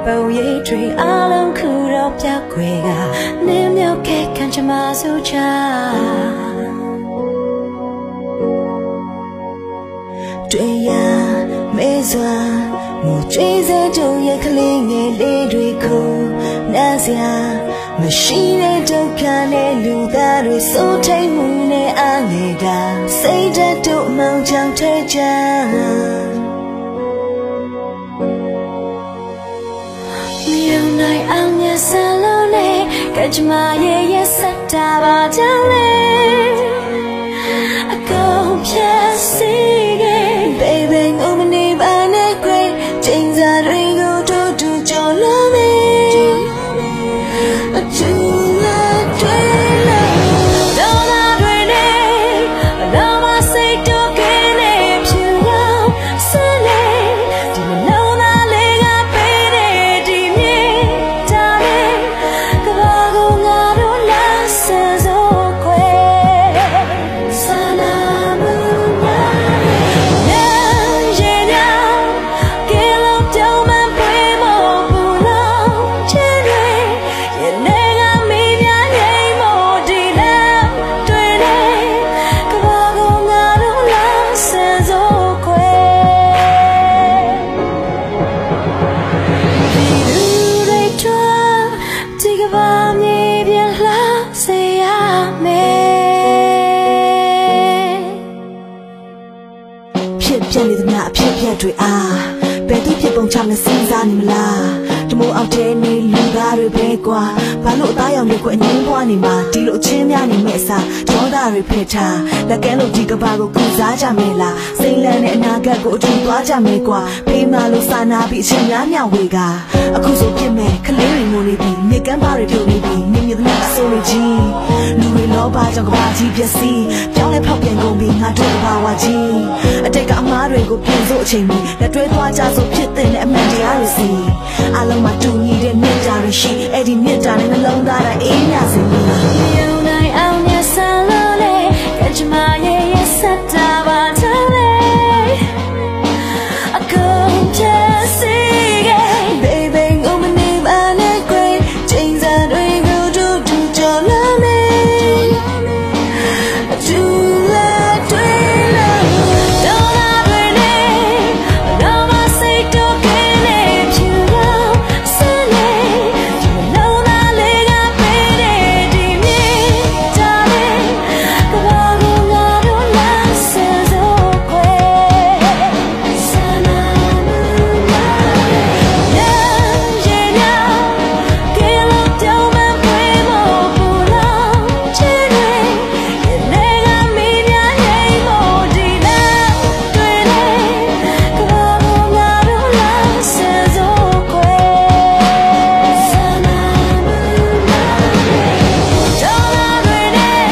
ပုံရိပ်တွေအလုံးခုတော့ပြောက်ွယ်ကနင်းမြောက်ခဲ့ခံချမဆိုချတွေ့ရမဲစွာမူကျွေးစဲတုံရဲ့ကလေးငယ်လေးတွေကိုနားစရာမရှိတဲ့ဒုက္ခနဲ့လူသားတွေစိုးထိန်မှုနဲ့အားငယ်ကစိတ်ဓာတ်တို့မောင်ချောင်ထဲချမြေနိုင်အောင်ရစလုံးနဲ့ကကြမရဲ့ဆက်တာပါကြလေအကုန်ဖြတ်စီခဲ့ baby ငုံမနေပါနဲ့ခွေချိန်စားတွေကိုတို့တူကြော်လာမေအချူလာတွေလာတော့လာတွေနဲ့တော့မစိတ်တော့ကင်းနေဖြူရောက်စလေဒီမလုံးသားလေးကပေးတဲ့ဒီမြေတားကဘာကိုငါတို့လာဆန်းစိုးခွဲဆန္ဒမူနာရဲ့ညာကဲလို့ပြောင်းမပွေးမပူလို့ချင်တွေရဲ့နေကမီးများငိမ့်မို့ဒီလားတွေ့လေကဘာကိုငါတို့လာဆန်းစိုးခွဲဒီလူတွေထွက်ဒီကဘာမြေပြန်လာစေရမယ်ဖြစ်ပြနေသမျှအဖြစ်ပြက်တွေအားဘယ်သူဖြစ်ပုံချမလဲစဉ်းစားနေမလားတမိုးအောက်ထဲနေလူသားတွေပဲကွာဘာလို့အသားရောင်တွေကိုအငင်းပွားနေမှာဒီလိုအချင်းများနေမဲ့အစားဒေါသတွေဖက်ထားလက်ကဲလို့ဒီကဘာကိုကုစားကြမယ်လားစိတ်လန်းတဲ့အနာဂတ်ကိုအတူသွားကြမယ်ကွာဖေးမလို့စာနာပြီးအချင်းများမျှဝေကအခုဆိုပြစ်မဲ့ကလေးတွေငိုနေပြီမြေကမ်းပါတွေပြုတ်နေပြီမြင်မြင်သမျှအဆိုးတွေကြီးလူတွေလောဘကြောင့်ကဘာကြီးပျက်စီးပြောင်းလဲဖောက်ပြန်ကုန်ပြီငါတို့ကဘာဝကြီးအတိတ်ကအမားတွေကိုပြင်စို့အချိန်မီလက်တွဲသွားကြဆိုဖြစ်တဲ့အမှန်တရားတွေစီအလုံးမှာတူညီတဲ့မြတ်တာတွေရှိအဲ့ဒီမြတ်တာနဲ့နှလုံးသားတိုင်းအေးမြစေမည်မြုံနိုင်အောင်မြတ်ဆန်းလို့လေကကြမရဲ့ဆက်တာပါတလေအကုန်ဖြတ်စီခဲ့ baby ငုံမနေပါနဲ့ခွေချိန်စားတွေကိုတို့တူကြော်လာမေအကျူလာတွေ့လာတော့လာတွေနဲ့တော့မစိတ်တော့ကင်းနေဖြူရောက်စလေဒီမလုံးသားလေးကပေးတဲ့ဒီမြေတားလေးကဘာကိုငါတို့လာဆန်းစိုးခွဲဆန္ဒမူနာရဲ့ညာကဲလို့ပြောင်းမပွေးမပူလို့ချင်တွေရဲ့နေကမီးများငိမ့်မို့ဒီလားတွေ့လေကဘာကိုငါတို့လာဆန်းစိုးခွဲဆန္ဒမူနာတော့လာတွေနဲ့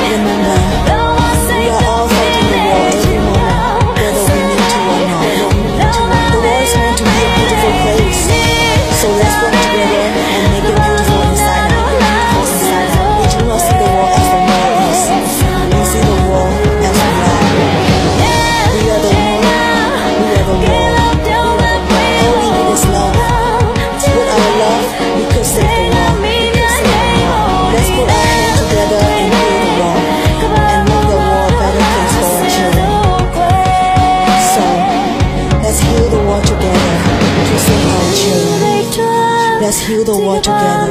တော့မစိတ်တော့ကင်းနေချင်တော့ဆန္ဒမူနာတော့လာတွေနဲ့ So let's work together and make it beautiful inside out. Inside out. We do not see the world as the world is. We see the world as we are. We are the world. We are the world. All we need is love. With our love, we could save the world. Let's put our hands together and heal the world. And make the world a better place for our children. So, let's heal the world together to save our children. Let's heal the world together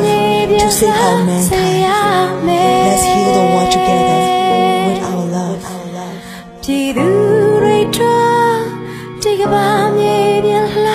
to save our mankind. Let's heal the world together with our love. ပြည်သူတွေထွက်ဒီကဘာမြေပြန်လာ